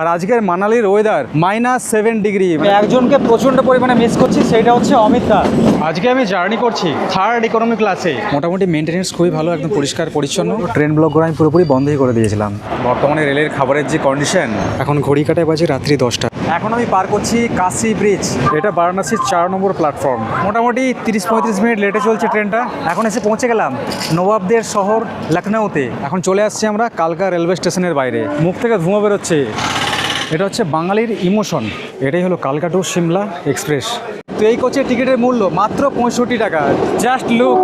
আর আজকের মানালির weather -7 degree. একজনকে প্রচণ্ড পরিমাণে মিস করছি, সেটা হচ্ছে অমিত দা। আজকে আমি জার্নি করছি 3rd ইকোনমি ক্লাসে। মোটামুটি মেনটেনেন্স খুবই ভালো, একদম পরিষ্কার পরিচ্ছন্ন। ট্রেন ব্লকগুলো আমি পুরোপুরি বন্ধই করে দিয়েছিলাম। বর্তমানে রেলের খাবারের যে কন্ডিশন, এখন ঘড়ি কাটায় বাজে রাত্রি 10টা। এখন আমি পার করছি কাশি ব্রিজ। এটা বারাণসীর 4 নম্বর প্ল্যাটফর্ম। মোটামুটি 30-35 মিনিট লেটে চলছে ট্রেনটা। এখন এসে পৌঁছে গেলাম নবাবদের শহর লখনৌতে। এখন চলে আসছি আমরা কালকা রেলওয়ে স্টেশনের বাইরে। মুখ থেকে ধোঁয়া বেরোচ্ছে। এটা হচ্ছে বাঙালির ইমোশন। এটাই হলো কালকা টু সিমলা এক্সপ্রেস। তো এই কোচের টিকিটের মূল্য মাত্র 65 টাকা। Just look.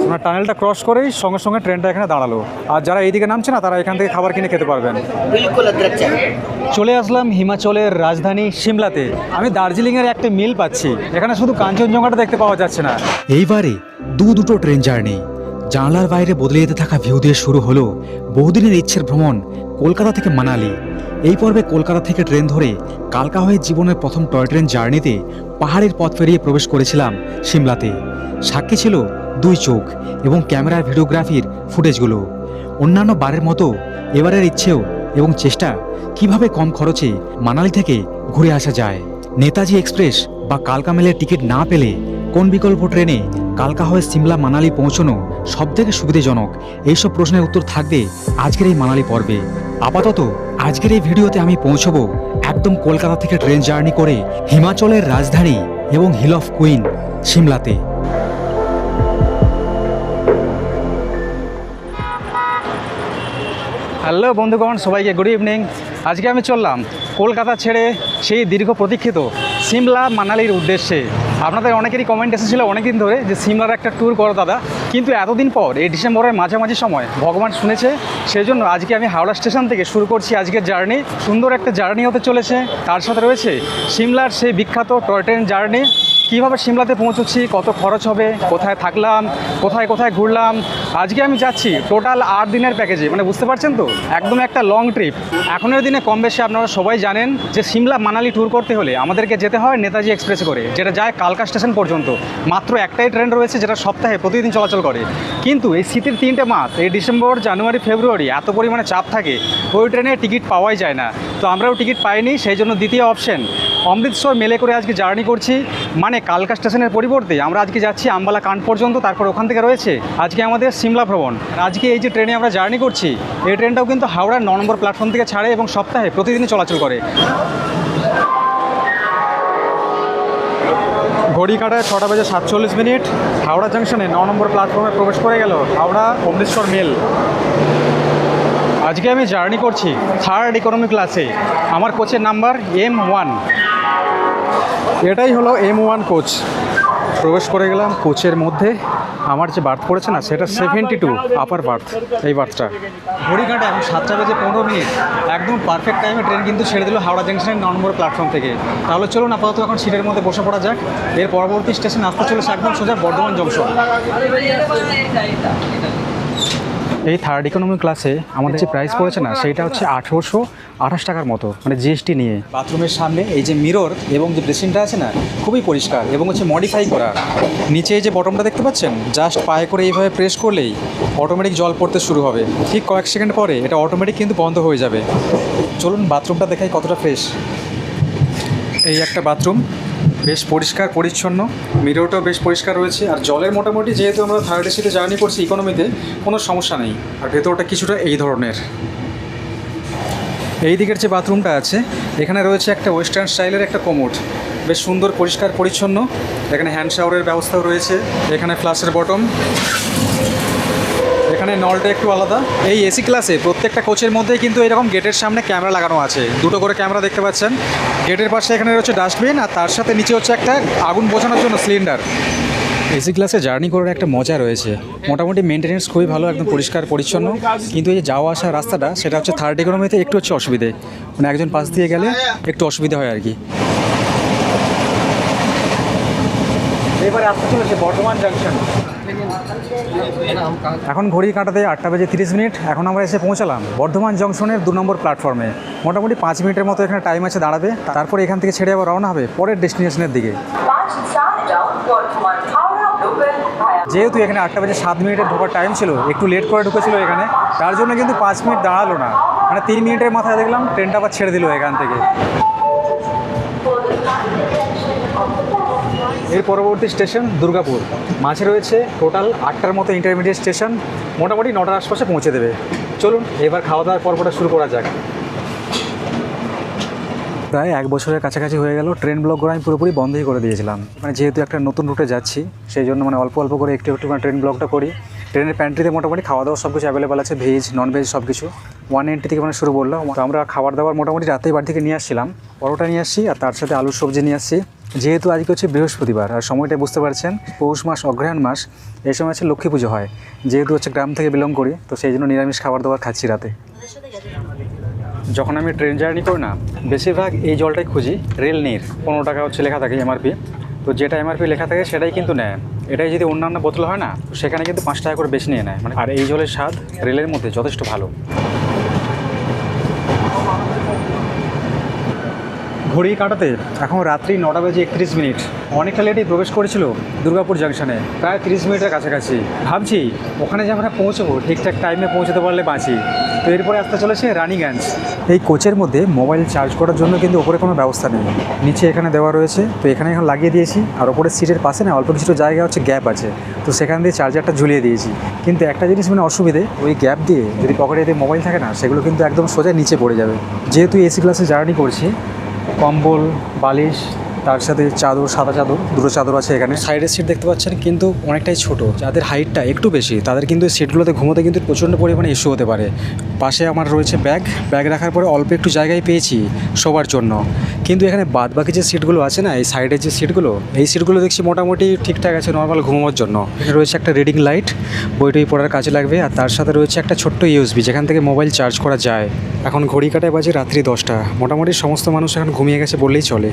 আমরা টানেলটা ক্রস করেই সঙ্গে সঙ্গে ট্রেনটা এখানে দাঁড়ালো। আর যারা এইদিকে নামছে না, তারা এখান থেকে খাবার কিনে খেতে পারবেন। চলে আসলাম হিমাচলের রাজধানী সিমলাতে। আমি দার্জিলিংয়ের একটা মিল পাচ্ছি। এখানে শুধু কাঞ্চনজঙ্ঘাটা দেখতে পাওয়া যাচ্ছে না। এইবারে দুটো ট্রেন জার্নি। জানলার বাইরে বদলে যেতে থাকা ভিউ দিয়ে শুরু হলো বহুদিনের ইচ্ছের ভ্রমণ কলকাতা থেকে মানালি। এই পর্বে কলকাতা থেকে ট্রেন ধরে কালকা হয়ে জীবনের প্রথম টয় ট্রেন জার্নিতে পাহাড়ের পথ পেরিয়ে প্রবেশ করেছিলাম সিমলাতে। সাক্ষী ছিল 2 চোখ এবং ক্যামেরার ভিডিওগ্রাফির ফুটেজগুলো। অন্যান্য বারের মতো এবারের ইচ্ছেও এবং চেষ্টা কিভাবে কম খরচে মানালি থেকে ঘুরে আসা যায়। নেতাজি এক্সপ্রেস বা কালকা মেলের টিকিট না পেলে কোন বিকল্প ট্রেনে কালকা হয়ে সিমলা মানালি পৌঁছানো সবথেকে সুবিধাজনক, এইসব প্রশ্নের উত্তর থাকবে আজকের এই মানালি পর্বে। আপাতত আজকের এই ভিডিওতে আমি পৌঁছবো একদম কলকাতা থেকে ট্রেন জার্নি করে হিমাচলের রাজধানী এবং হিল অফ কুইন সিমলাতে। হ্যালো বন্ধুগণ, সবাইকে গুড ইভিনিং। আজকে আমি চললাম কলকাতা ছেড়ে সেই দীর্ঘ প্রতীক্ষিত সিমলা মানালির উদ্দেশ্যে। আপনাদের অনেকেরই কমেন্ট এসেছিলো অনেকদিন ধরে যে সিমলার একটা ট্যুর করো দাদা, কিন্তু এতদিন পর এই ডিসেম্বরের মাঝামাঝি সময় ভগবান শুনেছে, সেই জন্য আজকে আমি হাওড়া স্টেশন থেকে শুরু করছি আজকের জার্নি। সুন্দর একটা জার্নি হতে চলেছে। তার সাথে রয়েছে সিমলার সেই বিখ্যাত টয় ট্রেন জার্নি। কীভাবে সিমলাতে পৌঁছচ্ছি, কত খরচ হবে, কোথায় থাকলাম, কোথায় কোথায় ঘুরলাম। আজকে আমি যাচ্ছি টোটাল 8 দিনের প্যাকেজে, মানে বুঝতে পারছেন তো, একদম একটা লং ট্রিপ। এখনের দিনে কম বেশি আপনারা সবাই জানেন যে সিমলা মানালি ট্যুর করতে হলে আমাদেরকে যেতে হয় নেতাজি এক্সপ্রেস করে, যেটা যায় কালকা স্টেশন পর্যন্ত। মাত্র একটাই ট্রেন রয়েছে যেটা সপ্তাহে প্রতিদিন চলাচল করে। কিন্তু এই শীতের 3টে মাস, এই ডিসেম্বর, জানুয়ারি, ফেব্রুয়ারি এত পরিমাণে চাপ থাকে, ওই ট্রেনে টিকিট পাওয়াই যায় না। তো আমরাও টিকিট পাইনি, সেই জন্য দ্বিতীয় অপশন অমৃতসর মেলে করে আজকে জার্নি করছি। মানে কালকা স্টেশনের পরিবর্তে আমরা আজকে যাচ্ছি আম্বালা কান্ড পর্যন্ত, তারপর ওখান থেকে রয়েছে আজকে আমাদের সিমলা ভ্রমণ। আজকে এই যে ট্রেনে আমরা জার্নি করছি, এই ট্রেনটাও কিন্তু হাওড়ার 9 নম্বর প্ল্যাটফর্ম থেকে ছাড়ে এবং সপ্তাহে প্রতিদিনই চলাচল করে। ঘড়ি কাটায় 6টা বেজে 47 মিনিট। হাওড়া জাংশনে 9 নম্বর প্ল্যাটফর্মে প্রবেশ করে গেল হাওড়া অমৃতসর মেল। আজকে আমি জার্নি করছি 3rd ইকোনমি ক্লাসে। আমার কোচের নাম্বার M1। এটাই হলো M1 কোচ। প্রবেশ করে গেলাম কোচের মধ্যে। আমার যে বার্থ পড়েছে না, সেটা 72 আপার বার্থ। এই বার্থটা ঘড়ি কাটা এখন 7টা বেজে 15 মিনিট। একদম পারফেক্ট টাইমে ট্রেন কিন্তু ছেড়ে দিল হাওড়া জাংশনের 9 নম্বর প্ল্যাটফর্ম থেকে। তাহলে চলুন আপাতত এখন সিটের মধ্যে বসে পড়া যাক। এর পরবর্তী স্টেশন আসতে চলেছে একদম সোজা বর্ধমান জংশন। এই 3rd ইকোনমি ক্লাসে আমাদের যে প্রাইস পড়েছে না, সেইটা হচ্ছে 1828 টাকার মতো, মানে জিএসটি নিয়ে। বাথরুমের সামনে এই যে মিরর এবং যে ড্রেসিংটা আছে না, খুবই পরিষ্কার এবং হচ্ছে মডিফাই করা। নিচে এই যে বটমটা দেখতে পাচ্ছেন, জাস্ট পায়ে করে এইভাবে প্রেস করলেই অটোমেটিক জল পড়তে শুরু হবে। ঠিক কয়েক সেকেন্ড পরে এটা অটোমেটিক কিন্তু বন্ধ হয়ে যাবে। চলুন বাথরুমটা দেখাই কতটা ফ্রেশ। এই একটা বাথরুম, বেশ পরিষ্কার পরিচ্ছন্ন, মিররটাও বেশ পরিষ্কার রয়েছে। আর জলের মোটামুটি, যেহেতু আমরা 3rd এসিতে জার্নি করছি ইকোনমিতে, কোনো সমস্যা নেই। আর ভেতরটা কিছুটা এই ধরনের। এই দিকের যে বাথরুমটা আছে, এখানে রয়েছে একটা ওয়েস্টার্ন স্টাইলের একটা কোমোড, বেশ সুন্দর পরিষ্কার পরিচ্ছন্ন। এখানে হ্যান্ড শাওয়ারের ব্যবস্থাও রয়েছে। এখানে ফ্লাশের বটম, এখানে নলটা একটু আলাদা। এই এসি ক্লাসে প্রত্যেকটা কোচের মধ্যেই কিন্তু এরকম গেটের সামনে ক্যামেরা লাগানো আছে, 2টো করে ক্যামেরা দেখতে পাচ্ছেন। গেটের পাশে এখানে রয়েছে ডাস্টবিন, আর তার সাথে নিচে হচ্ছে একটা আগুন বোঝানোর জন্য সিলিন্ডার। এসি ক্লাসে জার্নি করার একটা মজা রয়েছে। মোটামুটি মেনটেনেন্স খুবই ভালো, একদম পরিষ্কার পরিচ্ছন্ন। কিন্তু এই যে যাওয়া আসার রাস্তাটা, সেটা হচ্ছে 3rd ইকোনমিতে একটু হচ্ছে অসুবিধে, মানে একজন পাশ দিয়ে গেলে একটু অসুবিধা হয় আর কি। এবারে আসতে চলেছে বর্ধমান জাংশন। এখন ঘড়ি কাটাতে 8টা বেজে 30 মিনিট। এখন আমরা এসে পৌঁছালাম বর্ধমান জংশনের 2 নম্বর প্ল্যাটফর্মে। মোটামুটি 5 মিনিটের মতো এখানে টাইম আছে দাঁড়াবে। তারপর এখান থেকে ছেড়ে আবার রওনা হবে পরের ডেস্টিনেশনের দিকে। যেহেতু এখানে 8টা বেজে 7 মিনিটের ঢোকার টাইম ছিল, একটু লেট করে ঢুকেছিল এখানে, তার জন্য কিন্তু 5 মিনিট দাঁড়ালো না। মানে 3 মিনিটের মাথায় দেখলাম ট্রেনটা আবার ছেড়ে দিল এখান থেকে। এর পরবর্তী স্টেশন দুর্গাপুর। মাঝে রয়েছে টোটাল 8টার মতো ইন্টারমিডিয়েট স্টেশন, মোটামুটি 9টার আশপাশে পৌঁছে দেবে। চলুন এবার খাওয়া দাওয়ার পর্বটা শুরু করা যাক। প্রায় 1 বছরের কাছাকাছি হয়ে গেল ট্রেন ব্লগগুলো আমি পুরোপুরি বন্ধই করে দিয়েছিলাম। মানে যেহেতু একটা নতুন রুটে যাচ্ছি সেই জন্য মানে অল্প অল্প করে একটু একটু ট্রেন ব্লগটা করি। ট্রেনের প্যান্ট্রিতে মোটামুটি খাওয়া দাওয়া সব কিছু অ্যাভেলেবেল আছে, ভেজ নন ভেজ সব কিছু। 190 থেকে মানে শুরু করলাম। তো আমরা খাবার দাবার মোটামুটি রাতেই বাড়ি থেকে নিয়ে আসছিলাম, পরোটা নিয়ে আসছি আর তার সাথে আলুর সবজি নিয়ে আসছি। যেহেতু আজকে হচ্ছে বৃহস্পতিবার আর সময়টা বুঝতে পারছেন, পৌষ মাস অগ্রহায়ণ মাস, এই সময় হচ্ছে লক্ষ্মী পুজো হয়। যেহেতু হচ্ছে গ্রাম থেকে বিলং করি তো সেই জন্য নিরামিষ খাবার দাবার খাচ্ছি রাতে। যখন আমি ট্রেন জার্নি করি না বেশিরভাগ এই জলটাই খুঁজি, রেল নীর। 15 টাকা হচ্ছে লেখা থাকে এমআরপি, তো যেটা এমআরপি লেখা থাকে সেটাই কিন্তু নেয়। এটাই যদি অন্যান্য বোতল হয় না তো সেখানে কিন্তু 5 টাকা করে বেশি নিয়ে নেয়। মানে আর এই জলের স্বাদ রেলের মধ্যে যথেষ্ট ভালো। ঘড়ি কাটাতে এখন রাত্রি 9টা বেজে 31 মিনিট। অনেকটা লেটেই প্রবেশ করেছিল দুর্গাপুর জাংশনে, প্রায় 30 মিনিটের কাছাকাছি। ভাবছি ওখানে যে আমরা পৌঁছবো ঠিকঠাক টাইমে পৌঁছতে পারলে বাঁচি। তো এরপরে আসতে চলেছে রানীগঞ্জ। এই কোচের মধ্যে মোবাইল চার্জ করার জন্য কিন্তু ওপরে কোনো ব্যবস্থা নেই, নিচে এখানে দেওয়া রয়েছে। তো এখানে এখন লাগিয়ে দিয়েছি আর ওপরের সিটের পাশে না অল্প কিছু জায়গা হচ্ছে গ্যাপ আছে, তো সেখান দিয়ে চার্জারটা ঝুলিয়ে দিয়েছি। কিন্তু একটা জিনিস মানে অসুবিধে, ওই গ্যাপ দিয়ে যদি পকেটে যদি মোবাইল থাকে না সেগুলো কিন্তু একদম সোজা নিচে পড়ে যাবে। যেহেতু এসি ক্লাসে জার্নি করছি, কম্বল বালিশ তার সাথে চাদর, সাদা চাদর, দুটো চাদর আছে এখানে। সাইডের সিট দেখতে পাচ্ছেন কিন্তু অনেকটাই ছোট, যাদের হাইটটা একটু বেশি তাদের কিন্তু সিটগুলোতে ঘুমোতে কিন্তু প্রচণ্ড পরিমাণে ইস্যু হতে পারে। পাশে আমার রয়েছে ব্যাগ রাখার পরে অল্প একটু জায়গায় পেয়েছি শোবার জন্য। কিন্তু এখানে বাদ বাকি যে সিটগুলো আছে না, এই সাইডের যে সিটগুলো, এই সিটগুলো দেখছি মোটামুটি ঠিকঠাক আছে নর্মাল ঘুমানোর জন্য। এখানে রয়েছে একটা রিডিং লাইট, বইটই পড়ার কাজে লাগবে। আর তার সাথে রয়েছে একটা ছোট্ট ইউএসবি যেখান থেকে মোবাইল চার্জ করা যায়। এখন ঘড়ি কাটায় বাজে রাত্রি 10টা। মোটামুটি সমস্ত মানুষ এখন ঘুমিয়ে গেছে বললেই চলে।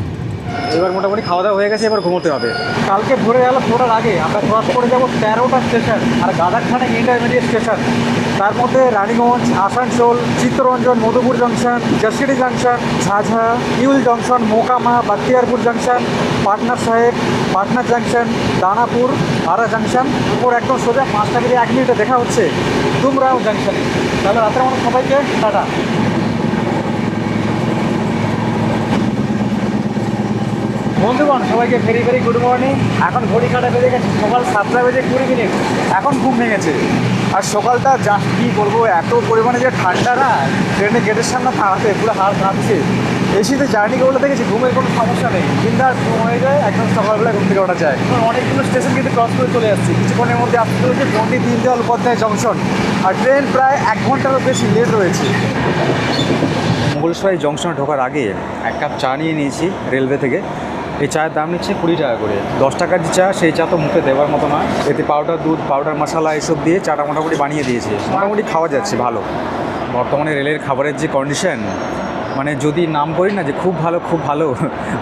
এবার মোটামুটি খাওয়া দাওয়া হয়ে গেছে, এবার ঘুমোতে হবে। কালকে ভোরে গেল ছোটার আগে আমরা ক্রস করে যাবো 13টা স্টেশন আর গাদারখানা ইন্টারমিডিয়েট স্টেশন। তার মধ্যে রানীগঞ্জ, আসানসোল, চিত্তরঞ্জন, মধুপুর জংশন, জার্সিটি জংশন, ঝাঝা, ইউল জংশন, মোকামা, বাখতিয়ারপুর জংশন, পাটনা সাহেব, পাটনা জংশন, দানাপুর, আরা জংশন। উপর একদম সোজা 5টা বেজে 1 মিনিটে দেখা হচ্ছে ডুমরাও জংশনে। তাহলে রাতের মতো সবাইকে টাটা। বন্ধুগণ সবাইকে ভেরি ভেরি গুড মর্নিং। এখন ঘড়ি কাটা বেজে গেছে সকাল 7টা বেজে 20 মিনিট। এখন ঘুম ভেঙেছে আর সকালটা জাস্ট কী বলবো, এত পরিমাণে যে ঠান্ডা না, ট্রেনে গেটের সামনে থাকতে পুরো হাড় কাঁপছে। এসিতে জার্নি করলে দেখেছি ঘুমের কোনো সমস্যা নেই, বিন্দাস ঘুম হয়ে যায়, একদম সকালবেলা ঘুম থেকে ওঠা যায়। অনেকগুলো স্টেশন কিন্তু ক্রস করে চলে যাচ্ছি, কিছুক্ষণের মধ্যে আসতে চলেছে পণ্ডিত দীনদয়াল উপাধ্যায় জংশন। আর ট্রেন প্রায় 1 ঘন্টারও বেশি লেট রয়েছে। মুঘলসরাই জংশনে ঢোকার আগে 1 কাপ চা নিয়ে নিয়েছি রেলওয়ে থেকে। এই চায়ের দাম নিচ্ছে 20 টাকা করে। 10 টাকার যে চা, সেই চা তো মুখে দেওয়ার মতো না। এতে পাউডার দুধ, পাউডার মশলা এসব দিয়ে চাটা মোটামুটি বানিয়ে দিয়েছে, মোটামুটি খাওয়া যাচ্ছে ভালো। বর্তমানে রেলের খাবারের যে কন্ডিশন, মানে যদি নাম করি না যে খুব ভালো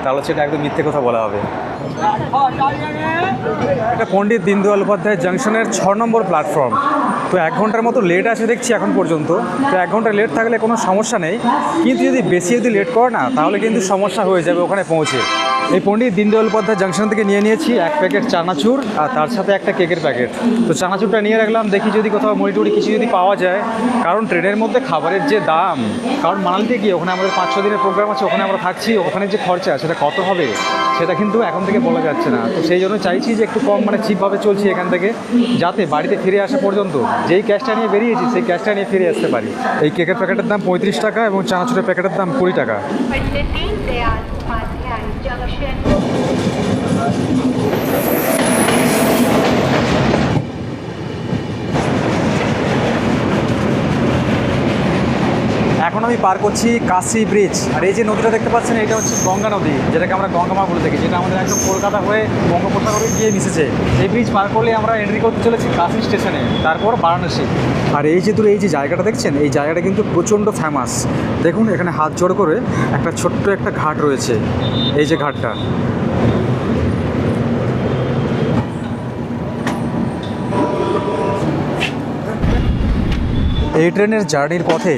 তাহলে সেটা একদম মিথ্যে কথা বলা হবে। এটা পণ্ডিত দীনদয়াল উপাধ্যায় জংশনের 6 নম্বর প্ল্যাটফর্ম। তো 1 ঘন্টার মতো লেট আছে দেখছি এখন পর্যন্ত। তো 1 ঘন্টা লেট থাকলে কোনো সমস্যা নেই, কিন্তু যদি বেশি লেট করে না তাহলে কিন্তু সমস্যা হয়ে যাবে ওখানে পৌঁছে। এই পণ্ডিত দীনদয়াল উপাধ্যায় জংশন থেকে নিয়ে নিয়েছি 1 প্যাকেট চানাচুর আর তার সাথে একটা কেকের প্যাকেট। তো চানাচুরটা নিয়ে রাখলাম, দেখি যদি কোথাও মুড়ি কিছু যদি পাওয়া যায়। কারণ ট্রেনের মধ্যে খাবারের যে দাম, কারণ মানালিতে গিয়ে ওখানে আমাদের 5-6 দিনের প্রোগ্রাম আছে, ওখানে আমরা থাকছি, ওখানে যে খরচা সেটা কত হবে সেটা কিন্তু এখন থেকে বলা যাচ্ছে না। তো সেই জন্য চাইছি যে একটু কম মানে চিপভাবে চলছি এখান থেকে, যাতে বাড়িতে ফিরে আসা পর্যন্ত যেই ক্যাশটা নিয়ে বেরিয়েছি সেই ক্যাশটা নিয়ে ফিরে আসতে পারি। এই কেকের প্যাকেটের দাম 35 টাকা এবং চানাচুরের প্যাকেটের দাম 20 টাকা। এখন আমি পার করছি কাশি ব্রিজ। আর এই যে নদীটা দেখতে পাচ্ছেন এটা হচ্ছে গঙ্গা নদী, যেটাকে আমরা গঙ্গামা বলে থাকি, যেটা আমাদের একদম কলকাতা হয়ে বঙ্গোপসাগরে গিয়ে মিশেছে। এই ব্রিজ পার করলে আমরা এন্ট্রি করতে চলেছি কাশি স্টেশনে, তারপর বারাণসী। আর এই যে দূরে এই যে জায়গাটা দেখছেন, এই জায়গাটা কিন্তু প্রচণ্ড ফেমাস। দেখুন এখানে হাত জোড় করে একটা ছোট্ট একটা ঘাট রয়েছে, এই যে ঘাটটা। এই ট্রেনের জার্নির পথে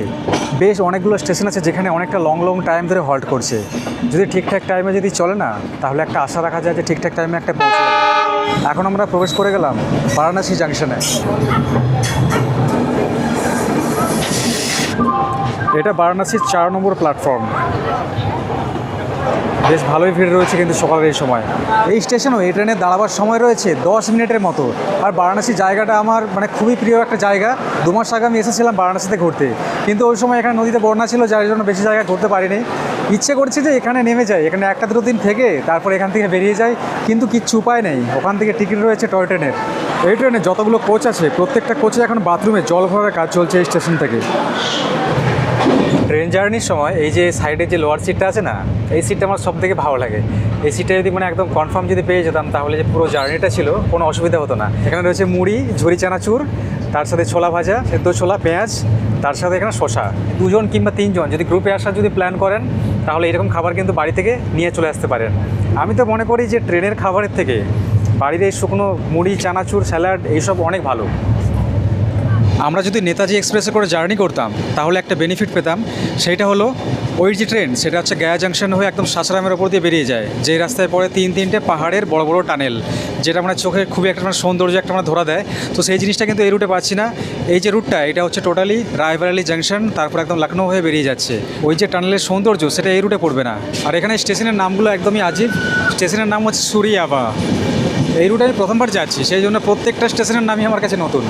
বেশ অনেকগুলো স্টেশন আছে যেখানে অনেকটা লং টাইম ধরে হল্ট করছে। যদি ঠিকঠাক টাইমে যদি চলে না তাহলে একটা আশা রাখা যায় যে ঠিকঠাক টাইমে একটা পৌঁছে যাবে। এখন আমরা প্রবেশ করে গেলাম বারাণসী জাংশনে। এটা বারাণসীর 4 নম্বর প্ল্যাটফর্ম। বেশ ভালোই ভিড় রয়েছে কিন্তু সকালের এই সময়। এই স্টেশনও এই ট্রেনের দাঁড়াবার সময় রয়েছে 10 মিনিটের মতো। আর বারাণসী জায়গাটা আমার মানে খুবই প্রিয় একটা জায়গা। 2 মাস আগে আমি এসেছিলাম বারাণসীতে ঘুরতে, কিন্তু ওই সময় এখানে নদীতে বন্যা ছিল, যার জন্য বেশি জায়গা ঘুরতে পারিনি। ইচ্ছে করছে যে এখানে নেমে যাই, এখানে 1-2 দিন থেকে তারপর এখান থেকে বেরিয়ে যাই, কিন্তু কিচ্ছু উপায় নেই। ওখান থেকে টিকিট রয়েছে টয় ট্রেনের। এই ট্রেনে যতগুলো কোচ আছে প্রত্যেকটা কোচে এখন বাথরুমে জল ভরার কাজ চলছে এই স্টেশন থেকে। ট্রেন জার্নির সময় এই যে সাইডে যে লোয়ার সিটটা আছে না, এই সিটটা আমার সব থেকে ভালো লাগে। এই সিটটা যদি মানে একদম কনফার্ম যদি পেয়ে যেতাম তাহলে যে পুরো জার্নিটা ছিল কোনো অসুবিধা হতো না। এখানে রয়েছে মুড়ি, ঝুরি চানাচুর, তার সাথে ছোলা ভাজা, সেদ্ধ ছোলা, পেঁয়াজ, তার সাথে এখানে শসা। 2 জন কিংবা 3 জন যদি গ্রুপে আসার যদি প্ল্যান করেন তাহলে এরকম খাবার কিন্তু বাড়ি থেকে নিয়ে চলে আসতে পারেন। আমি তো মনে করি যে ট্রেনের খাবারের থেকে বাড়ির এই শুকনো মুড়ি, চানাচুর, স্যালাড এইসব অনেক ভালো। আমরা যদি নেতাজি এক্সপ্রেসে করে জার্নি করতাম তাহলে একটা বেনিফিট পেতাম, সেইটা হলো ওই যে ট্রেন সেটা হচ্ছে গয়া জাংশন হয়ে একদম সাসারামের ওপর দিয়ে বেরিয়ে যায়, যেই রাস্তায় পরে 3-3টে পাহাড়ের বড় বড় টানেল, যেটা মানে চোখে খুবই একটা মানে সৌন্দর্য একটা মানে ধরা দেয়। তো সেই জিনিসটা কিন্তু এই রুটে পাচ্ছি না। এই যে রুটটা এটা হচ্ছে টোটালি রায়বারেলি জাংশন, তারপর একদম লখনৌ হয়ে বেরিয়ে যাচ্ছে। ওই যে টানেলের সৌন্দর্য সেটা এই রুটে পড়বে না। আর এখানে স্টেশনের নামগুলো একদমই আজীব। স্টেশনের নাম হচ্ছে সুরিয়াবা। এই রুটে আমি প্রথমবার যাচ্ছি, সেই জন্য প্রত্যেকটা স্টেশনের নামই আমার কাছে নতুন।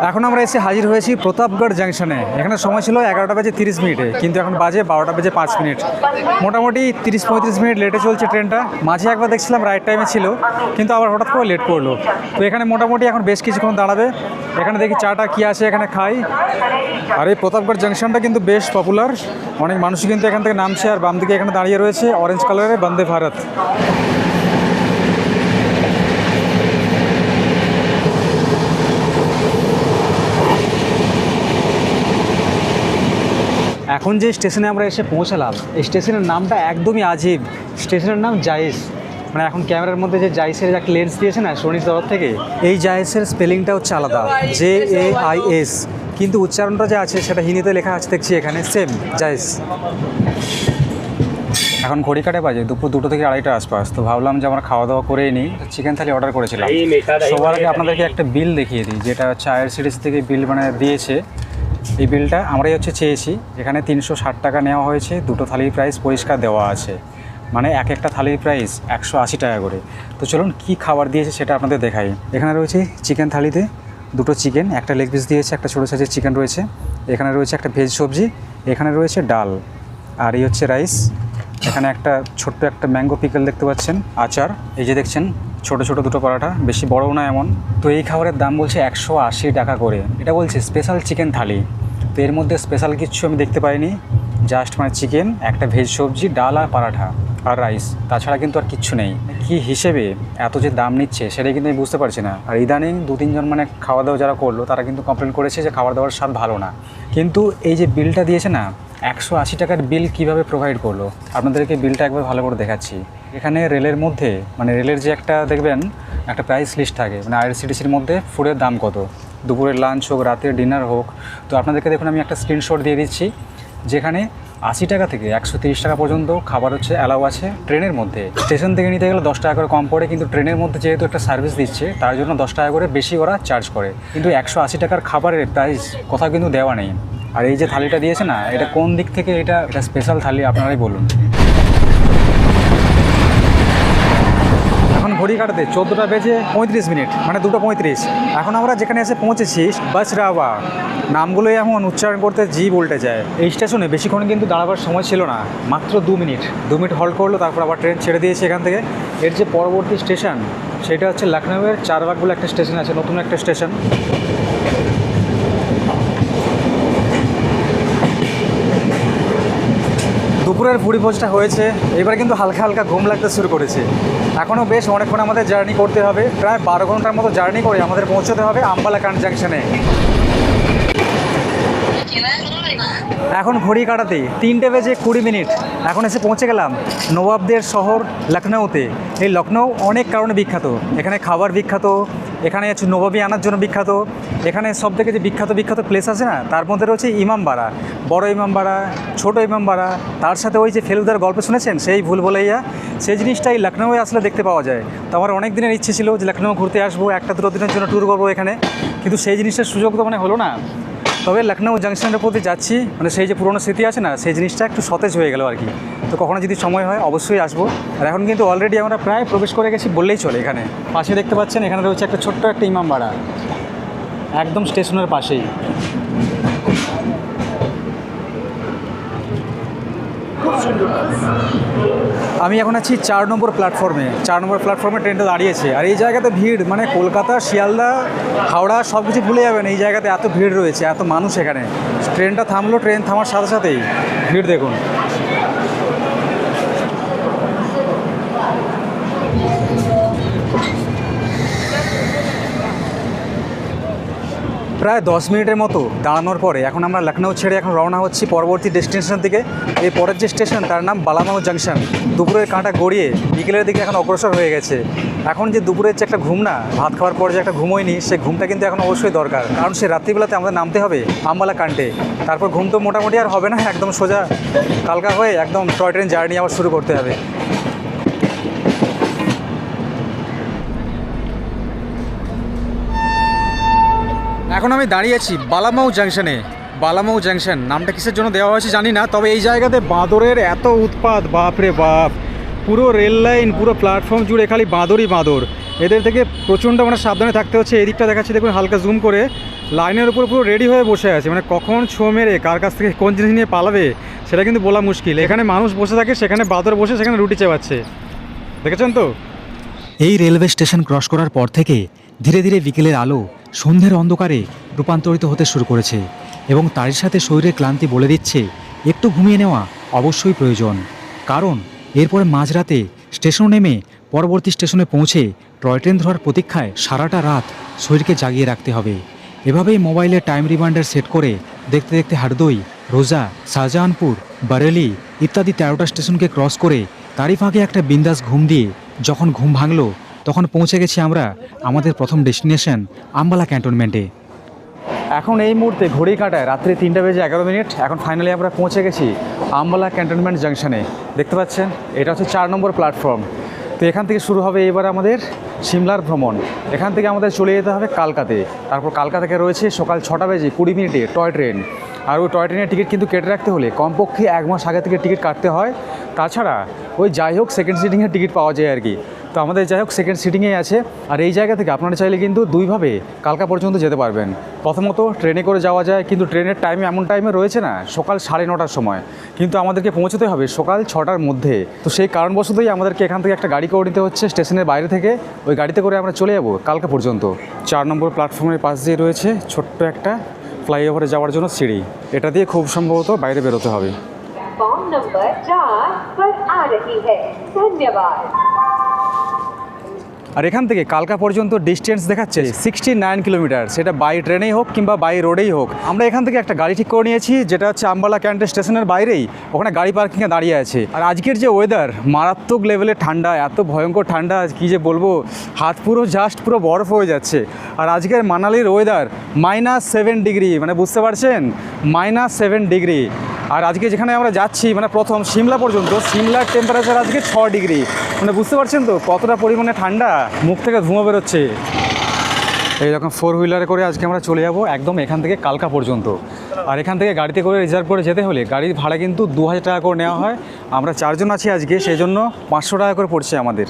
এখন আমরা এসে হাজির হয়েছি প্রতাপগড় জাংশনে। এখানে সময় ছিল 11:30 কিন্তু এখন বাজে 12:05। মোটামুটি 30-35 মিনিট লেটে চলছে ট্রেনটা। মাঝে একবার দেখছিলাম রাইট টাইমে ছিল, কিন্তু আবার হঠাৎ করে লেট করলো। তো এখানে মোটামুটি এখন বেশ কিছুক্ষণ দাঁড়াবে। এখানে দেখি চাটা কী আছে, এখানে খাই। আর এই প্রতাপগড় জাংশনটা কিন্তু বেশ পপুলার, অনেক মানুষই কিন্তু এখান থেকে নামছে। আর বাম দিকে এখানে দাঁড়িয়ে রয়েছে অরেঞ্জ কালারের বন্দে ভারত। এখন যে স্টেশনে আমরা এসে পৌঁছালাম, এই স্টেশনের নামটা একদমই আজীব। স্টেশনের নাম জাইস। মানে এখন ক্যামেরার মধ্যে যে জাইসের একটা লেন্স দিয়েছে না সোনির তরফ থেকে, এই জাইসের স্পেলিংটা হচ্ছে আলাদা, JAIS, কিন্তু উচ্চারণটা যে আছে সেটা হিন্দিতে লেখা আছে দেখছি এখানে, সেম জাইস। এখন ঘড়ি কাটে বাজে দুপুর 2টো থেকে 2:30 আশপাশ। তো ভাবলাম যে আমরা খাওয়া দাওয়া করেই নিই। চিকেন থালি অর্ডার করেছিলাম। সবার আগে আপনাদেরকে একটা বিল দেখিয়ে দিই, যেটা হচ্ছে IRCTC থেকে বিল মানে দিয়েছে। এই বিলটা আমরাই হচ্ছে চেয়েছি। এখানে 360 টাকা নেওয়া হয়েছে, 2টো থালির প্রাইস পরিষ্কার দেওয়া আছে, মানে একটা থালির প্রাইস 180 টাকা করে। তো চলুন কী খাবার দিয়েছে সেটা আপনাদের দেখাই। এখানে রয়েছে চিকেন থালিতে 2টো চিকেন, একটা লেগ পিস দিয়েছে, একটা ছোটো সাইজের চিকেন রয়েছে, এখানে রয়েছে একটা ভেজ সবজি, এখানে রয়েছে ডাল, আর এই হচ্ছে রাইস। এখানে একটা ছোট্ট একটা ম্যাঙ্গো পিকল দেখতে পাচ্ছেন, আচার, এই যে দেখছেন ছোটো ছোটো 2টো পরাঠা, বেশি বড়ও না এমন। তো এই খাবারের দাম বলছে 180 টাকা করে। এটা বলছে স্পেশাল চিকেন থালি। তো এর মধ্যে স্পেশাল কিছু আমি দেখতে পাইনি, জাস্ট মানে চিকেন, একটা ভেজ সবজি, ডাল আর পরাঠা আর রাইস, তাছাড়া কিন্তু আর কিচ্ছু নেই। কি হিসেবে এত যে দাম নিচ্ছে সেটাই কিন্তু আমি বুঝতে পারছি না। আর ইদানিং 2-3 জন মানে খাওয়া দাওয়া যারা করলো তারা কিন্তু কমপ্লেন করেছে যে খাবার দাবার স্বাদ ভালো না। কিন্তু এই যে বিলটা দিয়েছে না, 180 টাকার বিল কিভাবে প্রোভাইড করলো, আপনাদেরকে বিলটা একবার ভালো করে দেখাচ্ছি। এখানে রেলের মধ্যে মানে রেলের যে একটা দেখবেন একটা প্রাইস লিস্ট থাকে, মানে IRCTCর মধ্যে ফুডের দাম কত, দুপুরের লাঞ্চ হোক, রাতের ডিনার হোক। তো আপনাদেরকে দেখুন আমি একটা স্ক্রিনশট দিয়ে দিচ্ছি, যেখানে 80 টাকা থেকে 130 টাকা পর্যন্ত খাবার হচ্ছে অ্যালাউ আছে ট্রেনের মধ্যে। স্টেশন থেকে নিতে গেলে 10 টাকা করে কম পড়ে, কিন্তু ট্রেনের মধ্যে যেহেতু একটা সার্ভিস দিচ্ছে তার জন্য 10 টাকা করে বেশি ওরা চার্জ করে। কিন্তু 180 টাকার খাবারের প্রাইস কোথাও কিন্তু দেওয়া নেই। আর এই যে থালিটা দিয়েছে না, এটা কোন দিক থেকে এটা স্পেশাল থালি আপনারাই বলুন। এখন ঘড়ি কাটাতে 14:35, মানে 2:35। এখন আমরা যেখানে এসে পৌঁছেছি বাসরাওয়া, নামগুলোই এমন উচ্চারণ করতে জিভ উল্টে যায়। এই স্টেশনে বেশিক্ষণ কিন্তু দাঁড়াবার সময় ছিল না, মাত্র 2 মিনিট হল্ট করলো, তারপর আবার ট্রেন ছেড়ে দিয়েছে এখান থেকে। এর যে পরবর্তী স্টেশন সেটা হচ্ছে লখনৌয়ের চারবাগ বলে একটা স্টেশন আছে, নতুন একটা স্টেশন। দুপুরের ভুড়ি ভোজটা হয়েছে, এবার কিন্তু হালকা হালকা ঘুম লাগতে শুরু করেছে। এখনও বেশ অনেকক্ষণ আমাদের জার্নি করতে হবে, প্রায় 12 ঘন্টার মতো জার্নি করে আমাদের পৌঁছতে হবে আম্বালাকান্ড জাংশনে। এখন ঘড়ি কাটাতে 3:20। এখন এসে পৌঁছে গেলাম নবাবদের শহর লখনৌতে। এই লখনৌ অনেক কারণে বিখ্যাত, এখানে খাবার বিখ্যাত, এখানে হচ্ছে নবাবী আনার জন্য বিখ্যাত। এখানে সব থেকে যে বিখ্যাত বিখ্যাত প্লেস আছে না, তার মধ্যে রয়েছে ইমামবাড়া, বড় ইমামবাড়া, ছোট ইমামবাড়া, তার সাথে ওই যে ফেলুদার গল্প শুনেছেন সেই ভুলভুলাইয়া, সেই জিনিসটাই লখনৌয়ে আসলে দেখতে পাওয়া যায়। তো আমার অনেক দিনের ইচ্ছে ছিল যে লখনৌ ঘুরতে আসবো, 1-2 দিনের জন্য ট্যুর করবো এখানে, কিন্তু সেই জিনিসটার সুযোগ তো হলো না। তবে লখনৌ জাংশনের প্রতি যাচ্ছি, সেই যে পুরনো স্মৃতি আছে না, সেই জিনিসটা একটু সতেজ হয়ে গেল আর কি। তো কখনো যদি সময় হয় অবশ্যই আসবো। আর এখন কিন্তু অলরেডি আমরা প্রায় প্রবেশ করে গেছি বললেই চলে। এখানে পাশে দেখতে পাচ্ছেন, এখানে রয়েছে একটা ছোট্ট একটা ইমামবাড়া, একদম স্টেশনের পাশেই। আমি এখন আছি 4 নম্বর প্ল্যাটফর্মে। 4 নম্বর প্ল্যাটফর্মে ট্রেনটা দাঁড়িয়েছে, আর এই জায়গাতে ভিড়, কলকাতা, শিয়ালদা, হাওড়া সব কিছু ভুলে যাবেন, এই জায়গাতে এত ভিড় রয়েছে, এত মানুষ এখানে। ট্রেনটা থামলো, ট্রেন থামার সাথে সাথেই ভিড় দেখুন। প্রায় 10 মিনিটের মতো দাঁড়ানোর পরে এখন আমরা লখনৌ ছেড়ে এখন রওনা হচ্ছি পরবর্তী ডেস্টিনেশনের দিকে। এই পরের যে স্টেশন তার নাম বালামাউ জাংশন। দুপুরের কাঁটা গড়িয়ে বিকেলের দিকে এখন অগ্রসর হয়ে গেছে। এখন যে দুপুরের যে একটা ঘুম না, ভাত খাওয়ার পর যে একটা ঘুম হয়নি, সেই ঘুমটা কিন্তু এখন অবশ্যই দরকার, কারণ সে রাত্রিবেলাতে আমাদের নামতে হবে আম্বালা ক্যান্টে। তারপর ঘুম তো মোটামুটি আর হবে না, একদম সোজা কালকা হয়ে একদম টয় ট্রেন জার্নি আবার শুরু করতে হবে। এখন আমি দাঁড়িয়ে আছি বালামাউ জাংশনে। বালামাউ জাংশন নামটা কিসের জন্য দেওয়া হয়েছে জানি না, তবে এই জায়গাতে বাঁদরের এত উৎপাত, বাপরে বাপ। পুরো রেল লাইন, পুরো প্ল্যাটফর্ম জুড়ে খালি বাঁদরই বাঁদর। এদের থেকে প্রচণ্ড সাবধানে থাকতে হচ্ছে। এদিকটা দেখাচ্ছি দেখুন, হালকা জুম করে, লাইনের উপর পুরো রেডি হয়ে বসে আছে। কখন ছো মেরে কার কাছ থেকে কোন জিনিস নিয়ে পালাবে সেটা কিন্তু বলা মুশকিল। এখানে মানুষ বসে থাকে, সেখানে বাঁদর বসে সেখানে রুটি চেবাচ্ছে, দেখেছেন তো। এই রেলওয়ে স্টেশন ক্রস করার পর থেকে ধীরে ধীরে বিকেলের আলো সন্ধ্যের অন্ধকারে রূপান্তরিত হতে শুরু করেছে, এবং তারই সাথে শরীরের ক্লান্তি বলে দিচ্ছে একটু ঘুমিয়ে নেওয়া অবশ্যই প্রয়োজন। কারণ এরপরে মাঝরাতে স্টেশন নেমে পরবর্তী স্টেশনে পৌঁছে টয় ট্রেন ধরার প্রতীক্ষায় সারাটা রাত শরীরকে জাগিয়ে রাখতে হবে। এভাবেই মোবাইলে টাইম রিমাইন্ডার সেট করে দেখতে দেখতে হারদই, রোজা, শাহজাহানপুর, বারেলি ইত্যাদি 13টা স্টেশনকে ক্রস করে তারই ফাঁকে একটা বিন্দাস ঘুম দিয়ে যখন ঘুম ভাঙলো, তখন পৌঁছে গেছি আমরা আমাদের প্রথম ডেস্টিনেশন আম্বালা ক্যান্টনমেন্টে। এখন এই মুহূর্তে ঘড়ি কাটায় রাত্রি 3:11। এখন ফাইনালি আমরা পৌঁছে গেছি আম্বালা ক্যান্টনমেন্ট জাংশনে। দেখতে পাচ্ছেন, এটা হচ্ছে 4 নম্বর প্ল্যাটফর্ম। তো এখান থেকে শুরু হবে এবার আমাদের সিমলার ভ্রমণ। এখান থেকে আমাদের চলে যেতে হবে কালকাতে। তারপর কালকা থেকে রয়েছে সকাল 6:20 টয় ট্রেন। আর ওই টয় ট্রেনের টিকিট কিন্তু কেটে রাখতে হলে কমপক্ষে 1 মাস আগে থেকে টিকিট কাটতে হয়। তাছাড়া ওই যাই হোক সেকেন্ড সিটিংয়ের টিকিট পাওয়া যায় আর কি। তো আমাদের যাই হোক সেকেন্ড সিটিংয়েই আছে। আর এই জায়গা থেকে আপনারা চাইলে কিন্তু দুইভাবে কালকা পর্যন্ত যেতে পারবেন। প্রথমত ট্রেনে করে যাওয়া যায়, কিন্তু ট্রেনের টাইম এমন টাইমে রয়েছে না, সকাল 9:30টার সময়, কিন্তু আমাদেরকে পৌঁছতে হবে সকাল 6টার মধ্যে। তো সেই কারণবশতই আমাদেরকে এখান থেকে একটা গাড়ি করে নিতে হচ্ছে স্টেশনের বাইরে থেকে। ওই গাড়িতে করে আমরা চলে যাবো কালকা পর্যন্ত। 4 নম্বর প্ল্যাটফর্মের পাশ দিয়ে রয়েছে ছোট্ট একটা ফ্লাইওভারে যাওয়ার জন্য সিঁড়ি। এটা দিয়ে খুব সম্ভবত বাইরে বেরোতে হবে। प्लेटफॉर्म नंबर 4 पर आ रही है। धन्यवाद। আর এখান থেকে কালকা পর্যন্ত ডিস্টেন্স দেখাচ্ছে 69 কিলোমিটার, সেটা বাই ট্রেনেই হোক কিংবা বাই রোডেই হোক। আমরা এখান থেকে একটা গাড়ি ঠিক করে নিয়েছি, যেটা হচ্ছে আম্বালা ক্যান্টন স্টেশনের বাইরেই, ওখানে গাড়ি পার্কিংয়ে দাঁড়িয়ে আছে। আর আজকের যে ওয়েদার, মারাত্মক লেভেলের ঠান্ডা, এত ভয়ঙ্কর ঠান্ডা কী যে বলবো, হাত পুরো পুরো বরফ হয়ে যাচ্ছে। আর আজকের মানালির ওয়েদার -7 ডিগ্রি, বুঝতে পারছেন, -7 ডিগ্রি। আর আজকে যেখানে আমরা যাচ্ছি প্রথম সিমলা পর্যন্ত, সিমলার টেম্পারেচার আজকে 6 ডিগ্রি। বুঝতে পারছেন তো কতটা পরিমাণে ঠান্ডা, মুখ থেকে ধোঁয়া বেরোচ্ছে। এইরকম 4 হুইলারে করে আজকে আমরা চলে যাব একদম এখান থেকে কালকা পর্যন্ত। আর এখান থেকে গাড়িতে করে রিজার্ভ করে যেতে হলে গাড়ির ভাড়া কিন্তু 2000 টাকা করে নেওয়া হয়। আমরা 4 জন আছি আজকে, সেই জন্য 500 টাকা করে পড়ছে আমাদের।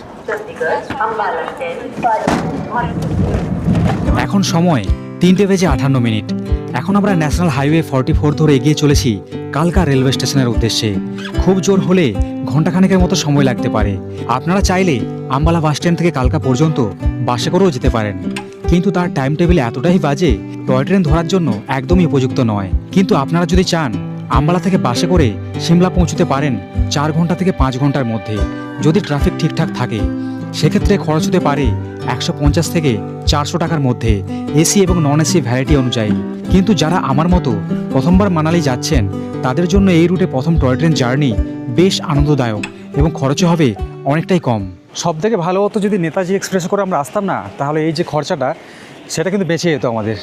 এখন সময় 3:58। এখন আমরা ন্যাশনাল হাইওয়ে 44 ধরে এগিয়ে চলেছি কালকা রেলওয়ে স্টেশনের উদ্দেশ্যে। খুব জোর হলে ঘণ্টাখানেকের মতো সময় লাগতে পারে। আপনারা চাইলে আম্বালা বাস স্ট্যান্ড থেকে কালকা পর্যন্ত বাসে করেও যেতে পারেন, কিন্তু তার টাইম টেবিলে এতটাই বাজে টয় ট্রেন ধরার জন্য একদমই উপযুক্ত নয়। কিন্তু আপনারা যদি চান আম্বালা থেকে বাসে করে সিমলা পৌঁছতে পারেন 4 ঘন্টা থেকে 5 ঘন্টার মধ্যে, যদি ট্রাফিক ঠিকঠাক থাকে। সেক্ষেত্রে খরচ হতে পারে 150 থেকে 400 টাকার মধ্যে, এসি এবং নন এসি ভ্যারাইটি অনুযায়ী। কিন্তু যারা আমার মতো প্রথমবার মানালি যাচ্ছেন, তাদের জন্য এই রুটে প্রথম টয় ট্রেন জার্নি বেশ আনন্দদায়ক এবং খরচও হবে অনেকটাই কম। সবথেকে ভালো হতো যদি নেতাজি এক্সপ্রেস করে আমরা আসতাম না, তাহলে এই যে খরচাটা সেটা কিন্তু বেঁচে যেত আমাদের।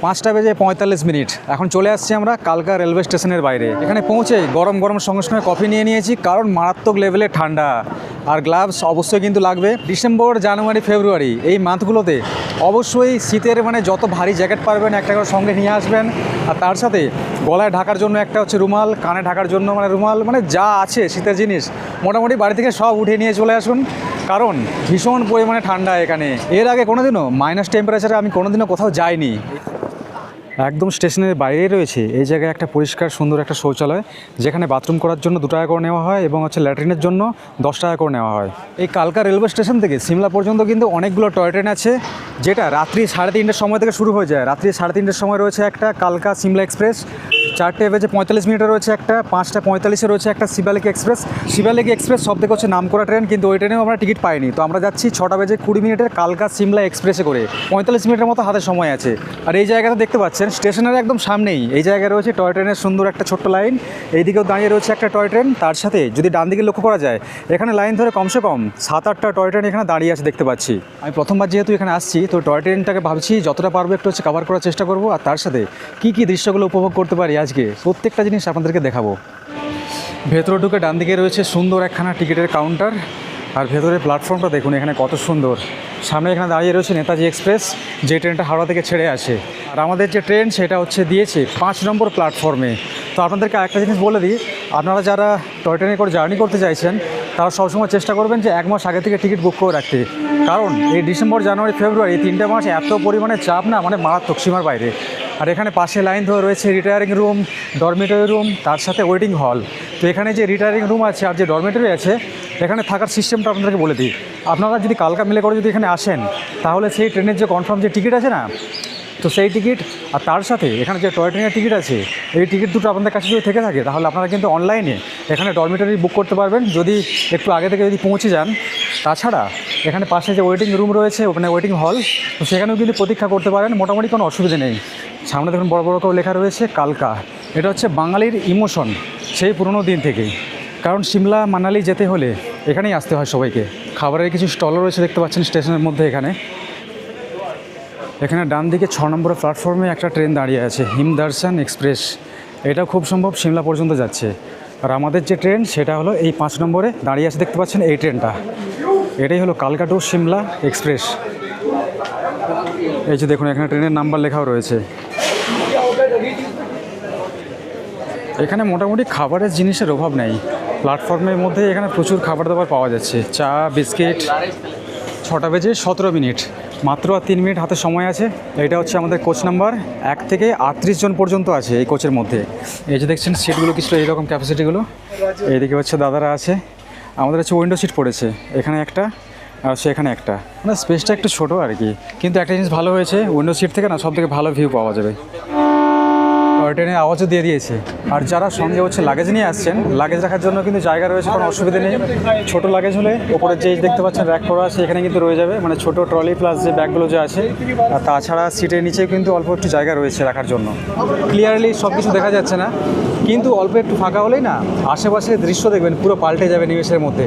5:45 এখন চলে আসছি আমরা কালকা রেলওয়ে স্টেশনের বাইরে। এখানে পৌঁছে গরম গরম সঙ্গে সঙ্গে কফি নিয়ে নিয়েছি, কারণ মারাত্মক লেভেলে ঠান্ডা, আর গ্লাভস অবশ্যই কিন্তু লাগবে। ডিসেম্বর, জানুয়ারি, ফেব্রুয়ারি এই মান্থগুলোতে অবশ্যই শীতের মানে যত ভারী জ্যাকেট পারবেন একটা করে সঙ্গে নিয়ে আসবেন, আর তার সাথে গলায় ঢাকার জন্য একটা হচ্ছে রুমাল, কানে ঢাকার জন্য মানে রুমাল, মানে যা আছে শীতের জিনিস মোটামুটি বাড়ি থেকে সব উঠে নিয়ে চলে আসুন, কারণ ভীষণ পরিমাণে ঠান্ডা এখানে। এর আগে কোনোদিনও মাইনাস টেম্পারেচারে আমি কোনোদিনও কোথাও যাইনি। একদম স্টেশনের বাইরেই রয়েছে এই জায়গায় একটা পরিষ্কার সুন্দর একটা শৌচালয়, যেখানে বাথরুম করার জন্য 2 টাকা করে নেওয়া হয় এবং হচ্ছে ল্যাট্রিনের জন্য 10 টাকা করে নেওয়া হয়। এই কালকা রেলওয়ে স্টেশন থেকে সিমলা পর্যন্ত কিন্তু অনেকগুলো টয় ট্রেন আছে, যেটা রাত্রি 3:30টার সময় থেকে শুরু হয়ে যায়। রাত্রি 3:30টার সময় রয়েছে একটা কালকা সিমলা এক্সপ্রেস, 4:45 রয়েছে একটা, 5:45 রয়েছে একটা শিবালিক এক্সপ্রেস। শিবালিক এক্সপ্রেস সব থেকে হচ্ছে নামকরা ট্রেন, কিন্তু ওই ট্রেনেও আমরা টিকিট পাইনি। তো আমরা যাচ্ছি 6:20 কালকা সিমলা এক্সপ্রেসে করে, 45 মিনিটের মতো হাতে সময় আছে। আর এই জায়গাটা দেখতে পাচ্ছেন স্টেশনের একদম সামনেই এই জায়গায় রয়েছে টয় ট্রেনের সুন্দর একটা ছোট্ট লাইন। এইদিকেও দাঁড়িয়ে রয়েছে একটা টয় ট্রেন, তার সাথে যদি ডান দিকে লক্ষ্য করা যায় এখানে লাইন ধরে কমসে কম 7-8টা টয় ট্রেন এখানে দাঁড়িয়ে আছে দেখতে পাচ্ছি। আমি প্রথমবার যেহেতু এখানে আসছি, তো টয় ট্রেনটাকে ভাবছি যতটা পারবো একটু হচ্ছে কভার করার চেষ্টা করবো, আর তার সাথে কী কী দৃশ্যগুলো উপভোগ করতে পারি আজকে প্রত্যেকটা জিনিস আপনাদেরকে দেখাবো। ভেতরে ঢুকে ডান দিকে রয়েছে সুন্দর একখানা টিকিটের কাউন্টার, আর ভেতরে প্ল্যাটফর্মটা দেখুন এখানে কত সুন্দর। সামনে এখানে দাঁড়িয়ে রয়েছে নেতাজি এক্সপ্রেস, যে ট্রেনটা হাওড়া থেকে ছেড়ে আসে। আর আমাদের যে ট্রেন সেটা হচ্ছে দিয়েছে 5 নম্বর প্ল্যাটফর্মে। তো আপনাদেরকে একটা জিনিস বলে দিই, আপনারা যারা টয় ট্রেনে করে জার্নি করতে চাইছেন তারা সবসময় চেষ্টা করবেন যে 1 মাস আগে থেকে টিকিট বুক করে রাখতে, কারণ এই ডিসেম্বর, জানুয়ারি, ফেব্রুয়ারি এই 3টে মাস এত পরিমাণে চাপ না, মানে মারাত্মক সীমার বাইরে। আর এখানে পাশে লাইন ধরে রয়েছে রিটায়ারিং রুম, ডরমিটরি রুম, তার সাথে ওয়েটিং হল। তো এখানে যে রিটায়ারিং রুম আছে আর যে ডরমিটরি আছে, এখানে থাকার সিস্টেমটা আপনাদেরকে বলে দিই। আপনারা যদি কালকা মিলে করে যদি এখানে আসেন, তাহলে সেই ট্রেনের যে কনফার্ম যে টিকিট আছে না, তো সেই টিকিট আর তার সাথে এখানে যে টয় ট্রেনের টিকিট আছে, এই টিকিট দুটো আপনাদের কাছে যদি থেকে থাকে, তাহলে আপনারা কিন্তু অনলাইনে এখানে ডরমিটরি বুক করতে পারবেন যদি একটু আগে থেকে যদি পৌঁছে যান। তাছাড়া এখানে পাশে যে ওয়েটিং রুম রয়েছে, ওখানে ওয়েটিং হল, তো সেখানেও কিন্তু প্রতীক্ষা করতে পারেন, মোটামুটি কোনো অসুবিধা নেই। সামনে দেখুন বড় বড় করে লেখা রয়েছে কালকা। এটা হচ্ছে বাঙালির ইমোশন সেই পুরনো দিন থেকেই, কারণ সিমলা মানালি যেতে হলে এখানেই আসতে হয় সবাইকে। খাবারের কিছু স্টলও রয়েছে দেখতে পাচ্ছেন স্টেশনের মধ্যে। এখানে ডান দিকে 6 নম্বর প্ল্যাটফর্মে একটা ট্রেন দাঁড়িয়ে আছে, হিমদর্শন এক্সপ্রেস। এটা খুব সম্ভব সিমলা পর্যন্ত যাচ্ছে। আর আমাদের যে ট্রেন সেটা হলো এই 5 নম্বরে দাঁড়িয়ে আছে দেখতে পাচ্ছেন এই ট্রেনটা। এটাই হলো কালকা টু সিমলা এক্সপ্রেস। এই যে দেখুন এখানে ট্রেনের নাম্বার লেখাও রয়েছে। এখানে মোটামুটি খাবারের জিনিসের অভাব নেই। প্ল্যাটফর্মের মধ্যে এখানে প্রচুর খাবার দাবার পাওয়া যাচ্ছে, চা, বিস্কিট। 6:17, মাত্র আর 3 মিনিট হাতে সময় আছে। এটা হচ্ছে আমাদের কোচ নাম্বার 1 থেকে 38 জন পর্যন্ত আছে এই কোচের মধ্যে। এই যে দেখছেন সিটগুলো কিছুটা এইরকম ক্যাপাসিটিগুলো। এইদিকে হচ্ছে দাদারা আছে। আমাদের হচ্ছে উইন্ডো সিট পড়েছে, এখানে একটা আর সেখানে একটা, মানে স্পেসটা একটু ছোটো আর কি। কিন্তু একটা জিনিস ভালো হয়েছে, উইন্ডো সিট থেকে না সব থেকে ভালো ভিউ পাওয়া যাবে। ট্রেনের আওয়াজও দিয়ে দিয়েছে। আর যারা সঙ্গে হচ্ছে লাগেজ নিয়ে আসছেন, লাগেজ রাখার জন্য কিন্তু জায়গা রয়েছে, কোনো অসুবিধা নেই। ছোটো লাগেজ হলে ওপরে যে দেখতে পাচ্ছেন র্যাক করা আছে, এখানে কিন্তু রয়ে যাবে, মানে ছোটো ট্রলি প্লাস যে ব্যাগগুলো যে আছে। আর তাছাড়া সিটের নিচেও কিন্তু অল্প একটু জায়গা রয়েছে রাখার জন্য। ক্লিয়ারলি সব কিছু দেখা যাচ্ছে না, কিন্তু অল্প একটু ফাঁকা হলেই না আশেপাশের দৃশ্য দেখবেন পুরো পাল্টে যাবে নিমেষের মধ্যে।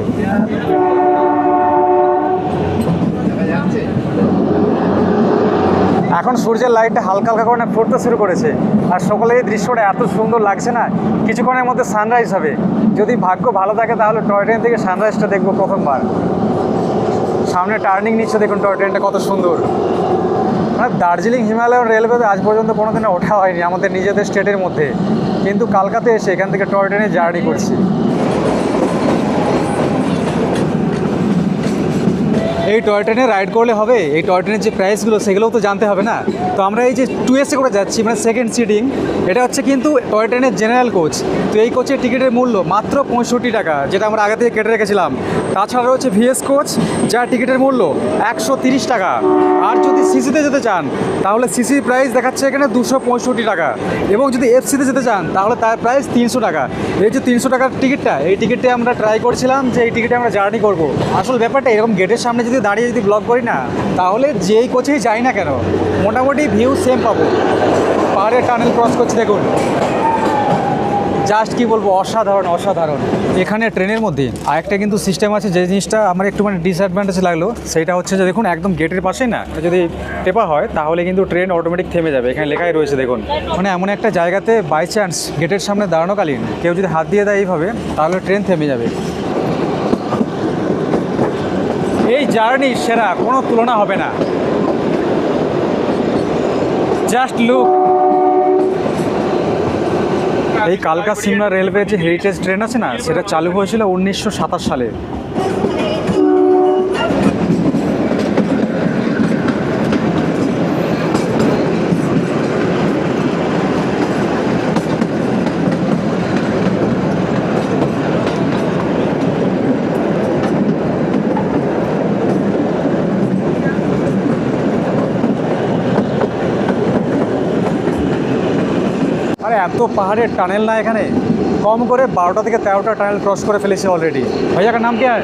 এখন সূর্যের লাইটটা হালকা হালকা করে পড়তে শুরু করেছে, আর সকালে এই দৃশ্যটা এত সুন্দর লাগছে না। কিছুক্ষণের মধ্যে সানরাইজ হবে, যদি ভাগ্য ভালো থাকে তাহলে টয় ট্রেন থেকে সানরাইজটা দেখবো প্রথমবার। সামনে টার্নিং নিচ্ছে দেখুন, টয় ট্রেনটা কত সুন্দর। মানে দার্জিলিং হিমালয়ান রেলওয়েতে আজ পর্যন্ত কোনোদিনও ওঠা হয়নি আমাদের নিজেদের স্টেটের মধ্যে, কিন্তু কালকাতে এসে এখান থেকে টয় ট্রেনে জার্নি করছি। এই টয় ট্রেনে রাইড করলে হবে? এই টয় ট্রেনের যে প্রাইসগুলো সেগুলোও তো জানতে হবে না। তো আমরা এই যে 2AC করে যাচ্ছি, মানে সেকেন্ড সিটিং, এটা হচ্ছে কিন্তু টয় ট্রেনের জেনারেল কোচ। তো এই কোচের টিকিটের মূল্য মাত্র 65 টাকা, যেটা আমরা আগে থেকে কেটে রেখেছিলাম। তাছাড়া রয়েছে VS কোচ, যার টিকিটের মূল্য 130 টাকা। আর যদি সিসিতে যেতে চান তাহলে সিসির প্রাইস দেখাচ্ছে এখানে 265 টাকা, এবং যদি FCতে যেতে চান তাহলে তার প্রাইস 300 টাকা। এই যে 300 টাকার টিকিটটা, এই টিকিটটা আমরা ট্রাই করছিলাম যে এই টিকিটে আমরা জার্নি করব। আসল ব্যাপারটা এরকম গেটের সামনে যদি দাঁড়িয়ে যদি ব্লগ করি না, তাহলে যেই কোচেই যাই না কেন মোটামুটি ভিউ সেম পাবো। পাহাড়ের টানেল ক্রস করছি দেখুন, জাস্ট কি বলবো, অসাধারণ অসাধারণ। এখানে ট্রেনের মধ্যে আরেকটা কিন্তু সিস্টেম আছে, যে জিনিসটা আমার একটু মানে ডিসঅ্যাডভান্টেজ লাগলো, সেটা হচ্ছে যে দেখুন একদম গেটের পাশেই না যদি টেপা হয় তাহলে কিন্তু ট্রেন অটোমেটিক থেমে যাবে। এখানে লেখাই রয়েছে দেখুন, মানে এমন একটা জায়গাতে বাই চান্স গেটের সামনে দাঁড়ানোকালীন কেউ যদি হাত দিয়ে দেয় এইভাবে তাহলে ট্রেন থেমে যাবে। এই জার্নি সেরা, কোনো তুলনা হবে না। Just look. এই কালকা সিমলা রেলওয়ে যে হেরিটেজ ট্রেন আছে না, সেটা চালু হয়েছিল 1927 সালে। আরে এত পাহাড়ের টানেল না এখানে, কম করে 12টা থেকে 13টা টানেল ক্রস করে ফেলেছে অলরেडी। भैया का नाम क्या है?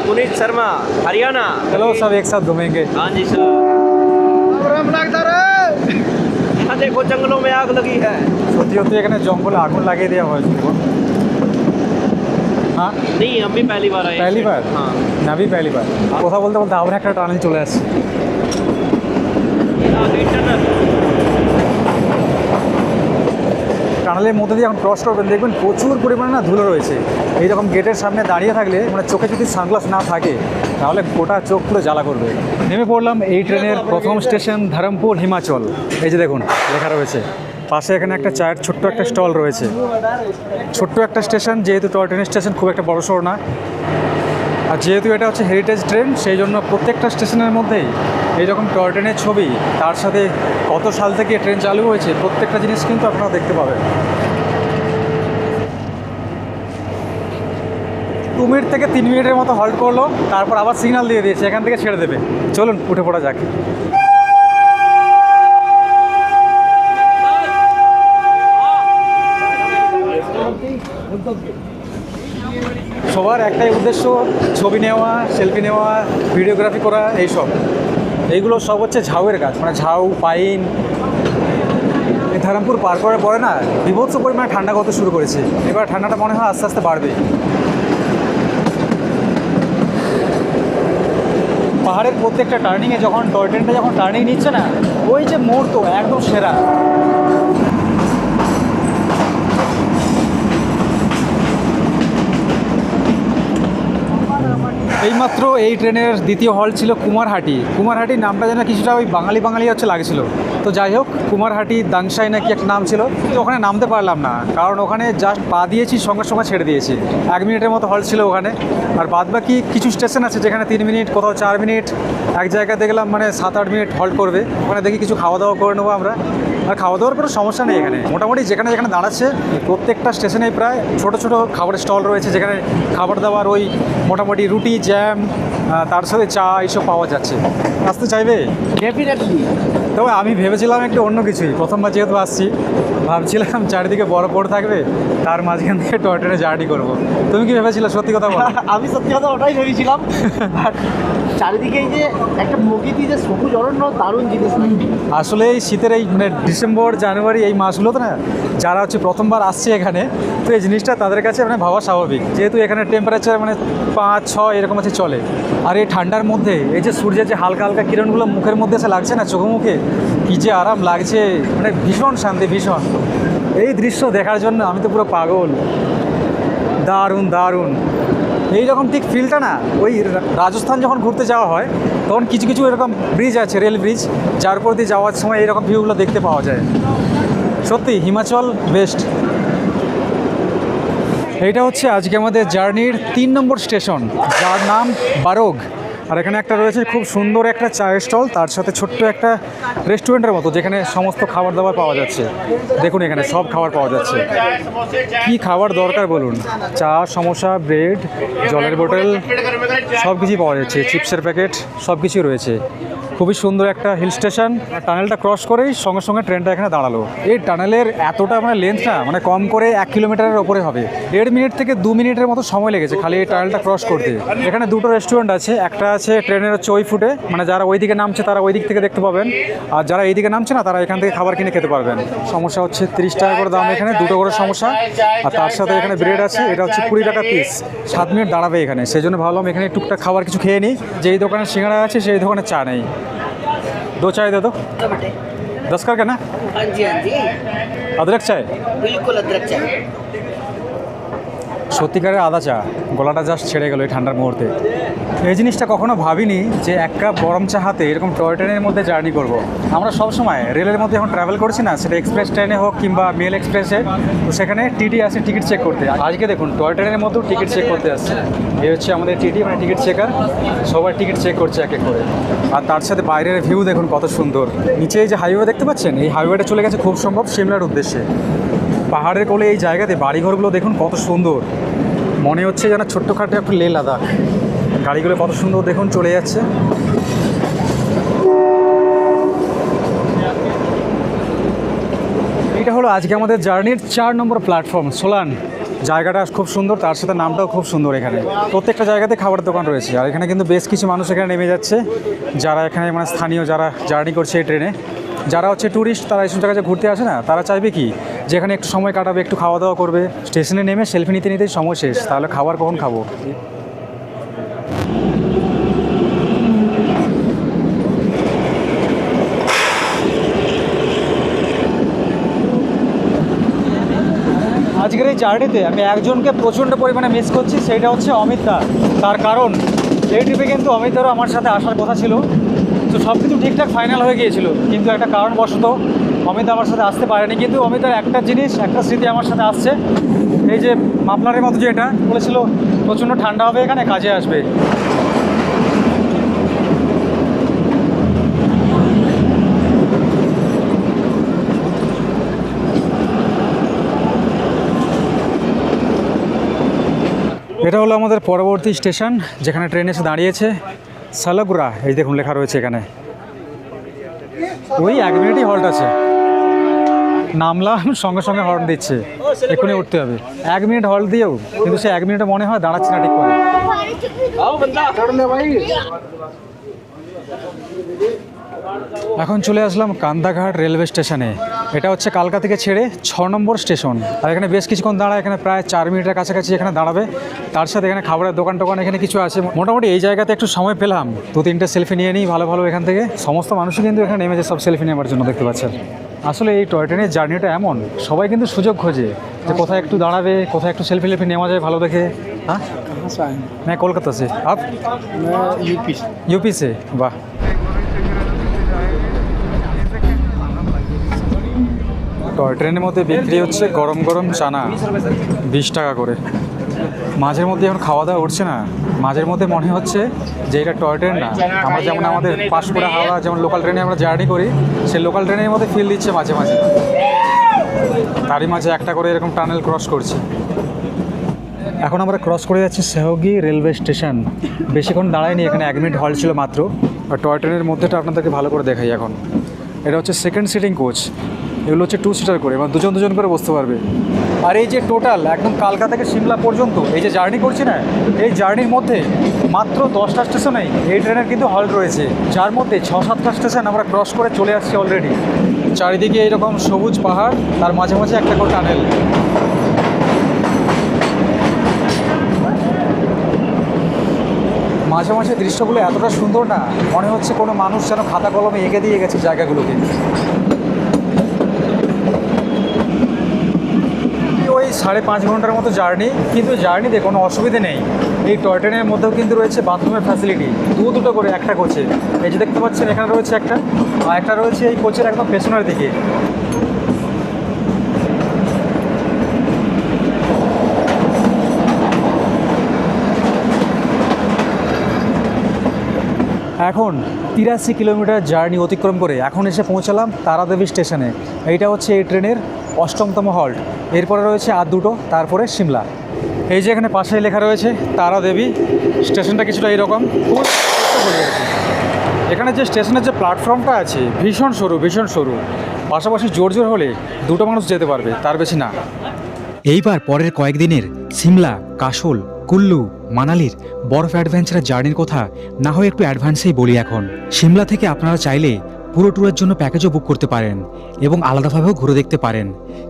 पुनीत शर्मा, हरियाणा। चलो सब एक साथ घूमेंगे। हाँ जी सर। यहाँ देखो जंगलों में आग लगी है। সত্যি সত্যি এখানে জঙ্গলে আগুন লাগিয়ে দেওয়া হয়েছে। হ্যাঁ नहीं, हम भी पहली बार आए। पहली बार? हाँ। না भी पहली बार। কথা বলতে বলতে আবার একটা টানেল চলে আসছে। টানেলের মধ্যে দিয়ে এখন ক্রস করবেন, দেখবেন প্রচুর পরিমাণে না ধুলো রয়েছে। এইরকম গেটের সামনে দাঁড়িয়ে থাকলে মানে চোখে যদি সানগ্লাস না থাকে তাহলে গোটা চোখ পুরো জ্বালা করবে। নেমে পড়লাম এই ট্রেনের প্রথম স্টেশন ধরমপুর হিমাচল। এই যে দেখুন লেখা রয়েছে, পাশে এখানে একটা চায়ের ছোট্ট একটা স্টল রয়েছে। ছোট্ট একটা স্টেশন, যেহেতু টয় ট্রেনের স্টেশন খুব একটা বড়সড় না, আর যেহেতু এটা হচ্ছে হেরিটেজ ট্রেন সেই জন্য প্রত্যেকটা স্টেশনের মধ্যেই এইরকম টয় ট্রেনের ছবি, তার সাথে কত সাল থেকে ট্রেন চালু হয়েছে প্রত্যেকটা জিনিস কিন্তু আপনারা দেখতে পাবেন। 2 মিনিট থেকে 3 মিনিটের মতো হল্ট করলো, তারপর আবার সিগন্যাল দিয়ে দিয়েছে এখান থেকে ছেড়ে দেবে। চলুন উঠে পড়া যাক। সবার একটাই উদ্দেশ্য, ছবি নেওয়া, সেলফি নেওয়া, ভিডিওগ্রাফি করা, এইগুলো সব হচ্ছে ঝাউয়ের গাছ, মানে ঝাউ, পাইন। এই ধরমপুর পার করার পরে না বিভৎস পরিমাণে ঠান্ডা করতে শুরু করেছে। এবার ঠান্ডাটা মনে হয় আস্তে আস্তে বাড়বে। পাহাড়ের প্রত্যেকটা টার্নিংয়ে যখন টয় ট্রেনটা যখন টার্নিং নিচ্ছে না, ওই যে মুহূর্ত একদম সেরা। এইমাত্র এই ট্রেনের দ্বিতীয় হল ছিল কুমারহাটি। কুমারহাটির নামটা যেন কিছুটা ওই বাঙালি বাঙালি হচ্ছে লাগছিল। তো যাই হোক, কুমারহাটি দাংশাই নাকি একটা নাম ছিল, তো ওখানে নামতে পারলাম না, কারণ ওখানে জাস্ট পা দিয়েছি সঙ্গে সঙ্গে ছেড়ে দিয়েছি। 1 মিনিটের মতো হল ছিল ওখানে। আর বাদ বাকি কিছু স্টেশন আছে যেখানে 3 মিনিট, কোথাও 4 মিনিট, এক জায়গায় দেখলাম মানে 7-8 মিনিট হল্ট করবে। ওখানে দেখি কিছু খাওয়া দাওয়া করে নেবো আমরা। আর খাওয়া দাওয়ার কোনো সমস্যা নেই এখানে, মোটামুটি যেখানে যেখানে দাঁড়াচ্ছে প্রত্যেকটা স্টেশনেই প্রায় ছোটো ছোটো খাবারের স্টল রয়েছে, যেখানে খাবার দাবার ওই মোটামুটি রুটি, জ্যাম, তার সাথে চা এইসব পাওয়া যাচ্ছে। আসতে চাইবে? डेफिनेटली। তবে আমি ভেবেছিলাম একটু অন্য কিছুই, প্রথমবার যেহেতু আসছি ভাবছিলাম চারিদিকে বরফ পড়ে থাকবে, তার মাঝখান থেকে টয় ট্রেনে জার্নি করবো। তুমি কি ভেবেছিলে? সত্যি কথা বলো। আমি সত্যি কথা ওটাই ভেবেছিলাম। চারিদিকে এই যে একটা প্রকৃতি, যে সবুজ অরণ্য, দারুণ জিনিস। আসলে এই শীতের এই মানে ডিসেম্বর, জানুয়ারি এই মাসগুলোতে না যারা হচ্ছে প্রথমবার আসছে এখানে, তো এই জিনিসটা তাদের কাছে মানে ভাবা স্বাভাবিক, যেহেতু এখানে টেম্পারেচার মানে 5-6 এরকম আছে চলে। আর এই ঠান্ডার মধ্যে এই যে সূর্যের যে হালকা হালকা কিরণগুলো মুখের মধ্যে এসে লাগছে না, চোখে মুখে, কী যে আরাম লাগছে, মানে ভীষণ শান্তি, ভীষণ। এই দৃশ্য দেখার জন্য আমি তো পুরো পাগল। দারুণ দারুণ। এইরকম ঠিক ফিলটা না ওই রাজস্থান যখন ঘুরতে যাওয়া হয় তখন কিছু কিছু এরকম ব্রিজ আছে, রেল ব্রিজ, যার উপর দিয়ে যাওয়ার সময় এইরকম ভিউগুলো দেখতে পাওয়া যায়। সত্যি হিমাচল বেস্ট। এইটা হচ্ছে আজকে আমাদের জার্নির 3 নম্বর স্টেশন, যার নাম বারোগ। আর এখানে একটা রয়েছে খুব সুন্দর একটা চায়ের স্টল, তার সাথে ছোট্ট একটা রেস্টুরেন্টের মতো, যেখানে সমস্ত খাবার দাবার পাওয়া যাচ্ছে। দেখুন এখানে সব খাবার পাওয়া যাচ্ছে, কি খাবার দরকার বলুন। চা, সমোসা, ব্রেড, জলের বোতল সব কিছুই পাওয়া যাচ্ছে, চিপসের প্যাকেট সব কিছুই রয়েছে। খুবই সুন্দর একটা হিল স্টেশন। টানেলটা ক্রস করেই সঙ্গে সঙ্গে ট্রেনটা এখানে দাঁড়ালো। এই টানেলের এতটা মানে লেন্থ না, মানে কম করে 1 কিলোমিটারের ওপরে হবে। 1.5 মিনিট থেকে 2 মিনিটের মতো সময় লেগেছে খালি এই টানেলটা ক্রস করতে। এখানে দুটো রেস্টুরেন্ট আছে, একটা আছে ট্রেনের হচ্ছে ওই ফুটে, মানে যারা ওই দিকে নামছে তারা ওই দিক থেকে দেখতে পাবেন, আর যারা এই দিকে নামছে না তারা এখান থেকে খাবার কিনে খেতে পারবেন। সমস্যা হচ্ছে 30 টাকা করে দাম এখানে, দুটো করে সমস্যা, আর তার সাথে এখানে ব্রেড আছে, এটা হচ্ছে 20 টাকা পিস। 7 মিনিট দাঁড়াবে এখানে, সেই জন্য ভাবলাম এখানে টুকটাক খাবার কিছু খেয়ে নিই। যেই দোকানে সিঙ্গাড়া আছে সেই দোকানে চা নেই। दो चाय दे दो, 10 का क्या ना। हाँ जी हाँ जी, अदरक चाय, बिल्कुल अदरक चाहिए। সত্যিকারের আদা চা। গলাটা জাস্ট ছেড়ে গেল এই ঠান্ডার মুহূর্তে। এই জিনিসটা কখনো ভাবিনি যে এক কাপ গরম চা হাতে এরকম টয় ট্রেনের মধ্যে জার্নি করব। আমরা সবসময় রেলের মধ্যে এখন ট্রাভেল করছি না, সেটা এক্সপ্রেস ট্রেনে হোক কিংবা মেল এক্সপ্রেসে, তো সেখানে টিটি আসে টিকিট চেক করতে। আজকে দেখুন টয় ট্রেনের মধ্যেও টিকিট চেক করতে আসছে। এই হচ্ছে আমাদের টিটি, মানে টিকিট চেকার, সবাই টিকিট চেক করছে এক এক করে। আর তার সাথে বাইরের ভিউ দেখুন কত সুন্দর। নিচে এই যে হাইওয়ে দেখতে পাচ্ছেন, এই হাইওয়েটা চলে গেছে খুব সম্ভব সিমলার উদ্দেশ্যে। পাহাড়ের কোলে এই জায়গাতে বাড়িঘরগুলো দেখুন কত সুন্দর, মনে হচ্ছে যেন ছোট্টখাটো একটু লে লাদাখ। গাড়িগুলো কত সুন্দর দেখুন চলে যাচ্ছে। এটা হলো আজকে আমাদের জার্নির 4 নম্বর প্ল্যাটফর্ম সোলান। জায়গাটা খুব সুন্দর, তার সাথে নামটাও খুব সুন্দর। এখানে প্রত্যেকটা জায়গাতে খাবারের দোকান রয়েছে, আর এখানে কিন্তু বেশ কিছু মানুষ এখানে নেমে যাচ্ছে, যারা এখানে মানে স্থানীয় যারা জার্নি করছে এই ট্রেনে। যারা হচ্ছে ট্যুরিস্ট, তারা এইসব জায়গায় ঘুরতে আসে না, তারা চাইবে কি যেখানে একটু সময় কাটাবে, একটু খাওয়া দাওয়া করবে, স্টেশনে নেমে সেলফি নিতে নিতেই সময় শেষ, তাহলে খাবার কখন খাবো। আজকের এই জার্নিতে আমি একজনকে প্রচণ্ড পরিমাণে মিস করছি, সেইটা হচ্ছে অমিত দা। তার কারণ এই ট্রিপে কিন্তু অমিত দারও আমার সাথে আসার কথা ছিল, তো সব কিছু ঠিকঠাক ফাইনাল হয়ে গিয়েছিল, কিন্তু একটা কারণবশত অমিত আমার সাথে আসতে পারেনি। কিন্তু অমিতার একটা জিনিস, একটা স্মৃতি আমার সাথে আসছে, এই যে মাফলারের মতো যে এটা বলেছিল প্রচণ্ড ঠান্ডা হবে এখানে, কাজে আসবে। এটা হলো আমাদের পরবর্তী স্টেশন, যেখানে ট্রেন এসে দাঁড়িয়েছে, সালাগুড়া। এই দেখুন লেখা রয়েছে এখানে। ওই 1 মিনিটই হল্ট আছে। নামলাম, সঙ্গে সঙ্গে হর্ন দিচ্ছে, এক্ষুনি উঠতে হবে। 1 মিনিট হল্ট দিয়েও কিন্তু সে 1 মিনিটে মনে হয় দাঁড়াচ্ছে না ঠিক করে। এখন চলে আসলাম কান্দাঘাট রেলওয়ে স্টেশনে। এটা হচ্ছে কালকা থেকে ছেড়ে 6 নম্বর স্টেশন। আর এখানে বেশ কিছুক্ষণ দাঁড়ায়, এখানে প্রায় 4 মিনিটের কাছাকাছি এখানে দাঁড়াবে। তার সাথে এখানে খাবারের দোকান টোকান এখানে কিছু আছে। মোটামুটি এই জায়গাতে একটু সময় পেলাম, 2-3টে সেলফি নিয়ে নিই ভালো ভালো এখান থেকে। সমস্ত মানুষই কিন্তু এখানে নেমেছে সব সেলফি নেওয়ার জন্য, দেখতে পাচ্ছেন। আসলে এই টয় ট্রেনের জার্নিটা এমন, সবাই কিন্তু সুযোগ খোঁজে যে কোথায় একটু দাঁড়াবে, কোথায় একটু সেলফি লেফি নেওয়া যায় ভালো দেখে। हाँ कहाँ से आए हैं? मैं कोलकाता से। आप? मैं यूपी से। यूपी से, वाह। টয় ট্রেনের মধ্যে বিক্রি হচ্ছে গরম গরম চানা, 20 টাকা করে। মাঝের মধ্যে এখন খাওয়া দাওয়া উঠছে না, মাঝের মধ্যে মনে হচ্ছে যে এটা টয় ট্রেন না। আমরা যেমন আমাদের পাঁশকুড়া হাওড়া যেমন লোকাল ট্রেনে আমরা জার্নি করি, সেই লোকাল ট্রেনের মধ্যে ফিল দিচ্ছে মাঝে মাঝে। তারই মাঝে একটা করে এরকম টানেল ক্রস করছে। এখন আমরা ক্রস করে যাচ্ছি সেহগি রেলওয়ে স্টেশন। বেশিক্ষণ দাঁড়ায়নি এখানে, 1 মিনিট হল্ট ছিল মাত্র। আর টয় ট্রেনের মধ্যেটা আপনাদেরকে ভালো করে দেখাই। এখন এটা হচ্ছে সেকেন্ড সিটিং কোচ, এগুলো হচ্ছে 2 সিটার করে, মানে দুজন দুজন করে বসতে পারবে। আর এই যে টোটাল একদম কালকা থেকে সিমলা পর্যন্ত এই যে জার্নি করছি না, এই জার্নির মধ্যে মাত্র 10টা স্টেশনেই এই ট্রেনের কিন্তু হল্ট রয়েছে, যার মধ্যে 6-7টা স্টেশন আমরা ক্রস করে চলে আসছি অলরেডি। চারিদিকে এইরকম সবুজ পাহাড়, তার মাঝে মাঝে একটা করে টানেল। মাঝে মাঝে দৃশ্যগুলো এতটা সুন্দর না, মনে হচ্ছে কোনো মানুষ যেন খাতা কলমে এঁকে দিয়ে গেছে জায়গাগুলোকে। ওই 5.5 ঘন্টার মতো জার্নি, কিন্তু জার্নিতে কোনো অসুবিধে নেই। এই টয় ট্রেনের মধ্যেও কিন্তু রয়েছে বাথরুমের ফ্যাসিলিটি, দুটো করে একটা কোচে। এই যে দেখতে পাচ্ছেন এখানে রয়েছে একটা, আর একটা রয়েছে এই কোচের একদম পেছনের দিকে। এখন 83 কিলোমিটার জার্নি অতিক্রম করে এখন এসে পৌঁছালাম তারাদেবী স্টেশনে। এইটা হচ্ছে এই ট্রেনের 8তম হল্ট। এরপরে রয়েছে আর দুটো, তারপরে সিমলা। এই যে এখানে পাশেই লেখা রয়েছে তারাদেবী। স্টেশনটা কিছুটা এইরকম, খুব এখানে যে স্টেশনের যে প্ল্যাটফর্মটা আছে ভীষণ সরু, পাশাপাশি জোর হলে দুটো মানুষ যেতে পারবে, তার বেশি না। এইবার পরের কয়েকদিনের সিমলা, কাসল, কুল্লু, মানালির বরফ অ্যাডভেঞ্চারের জার্নির কথা না হয় একটু অ্যাডভান্সেই বলি এখন। সিমলা থেকে আপনারা চাইলে পুরো ট্যুরের জন্য প্যাকেজও বুক করতে পারেন এবং আলাদাভাবেও ঘুরে দেখতে পারেন,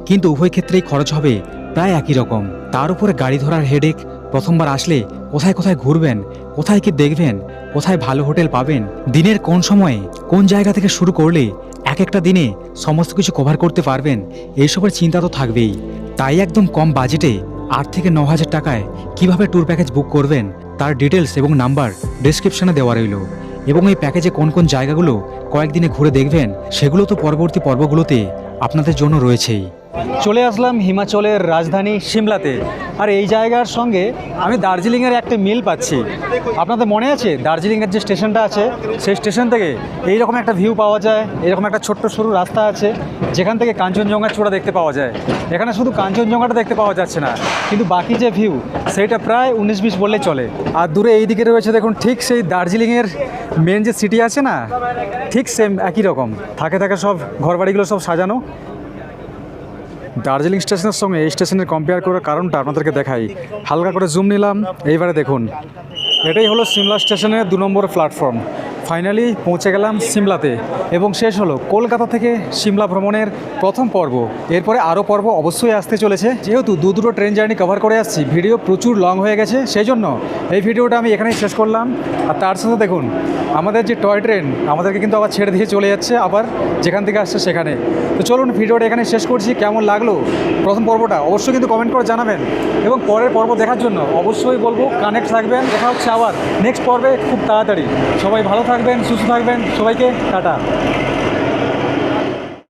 কিন্তু উভয় ক্ষেত্রেই খরচ হবে প্রায় একই রকম। তার উপরে গাড়ি ধরার হেডেক, প্রথমবার আসলে কোথায় কোথায় ঘুরবেন, কোথায় কি দেখবেন, কোথায় ভালো হোটেল পাবেন, দিনের কোন সময়ে কোন জায়গা থেকে শুরু করলে এক একটা দিনে সমস্ত কিছু কভার করতে পারবেন, এইসবের চিন্তা তো থাকবেই। তাই একদম কম বাজেটে 8 থেকে 9,000 টাকায় কিভাবে ট্যুর প্যাকেজ বুক করবেন তার ডিটেলস এবং নাম্বার ডেসক্রিপশনে দেওয়া রইল। এবং এই প্যাকেজে কোন কোন জায়গাগুলো কয়েকদিনে ঘুরে দেখবেন সেগুলো তো পরবর্তী পর্বগুলোতে আপনাদের জন্য রয়েছেই। চলে আসলাম হিমাচলের রাজধানী সিমলাতে, আর এই জায়গার সঙ্গে আমি দার্জিলিংয়ের একটা মিল পাচ্ছি। আপনাদের মনে আছে দার্জিলিংয়ের যে স্টেশনটা আছে, সেই স্টেশন থেকে এইরকম একটা ভিউ পাওয়া যায়, এরকম একটা ছোট্ট সরু রাস্তা আছে যেখান থেকে কাঞ্চনজঙ্ঘার চূড়া দেখতে পাওয়া যায়। এখানে শুধু কাঞ্চনজঙ্ঘাটা দেখতে পাওয়া যাচ্ছে না, কিন্তু বাকি যে ভিউ সেইটা প্রায় 19-20 বললেই চলে। আর দূরে এই দিকে রয়েছে দেখুন ঠিক সেই দার্জিলিংয়ের মেন যে সিটি আছে না, ঠিক সেম একই রকম থাকে সব ঘরবাড়িগুলো সব সাজানো। দার্জিলিং স্টেশনের সঙ্গে এই স্টেশনের কম্পেয়ার করার কারণটা আপনাদেরকে দেখাই, হালকা করে জুম নিলাম। এইবারে দেখুন, এটাই হলো সিমলা স্টেশনের 2 নম্বর প্ল্যাটফর্ম। ফাইনালি পৌঁছে গেলাম সিমলাতে এবং শেষ হলো কলকাতা থেকে সিমলা ভ্রমণের প্রথম পর্ব। এরপরে আরও পর্ব অবশ্যই আসতে চলেছে। যেহেতু দুটো ট্রেন জার্নি কভার করে আসছি, ভিডিও প্রচুর লং হয়ে গেছে, সেই জন্য এই ভিডিওটা আমি এখানেই শেষ করলাম। আর তার সাথে দেখুন আমাদের যে টয় ট্রেন আমাদেরকে কিন্তু আবার ছেড়ে দিয়ে চলে যাচ্ছে আবার যেখান থেকে আসছে সেখানে। তো চলুন ভিডিওটা এখানে শেষ করছি। কেমন লাগলো প্রথম পর্বটা অবশ্যই কিন্তু কমেন্ট করে জানাবেন, এবং পরের পর্ব দেখার জন্য অবশ্যই বলবো কানেক্ট থাকবেন। দেখা হচ্ছে আবার নেক্সট পর্বে খুব তাড়াতাড়ি। সবাই ভালো থাকবেন, সুস্থ থাকবেন, সবাইকে টাটা।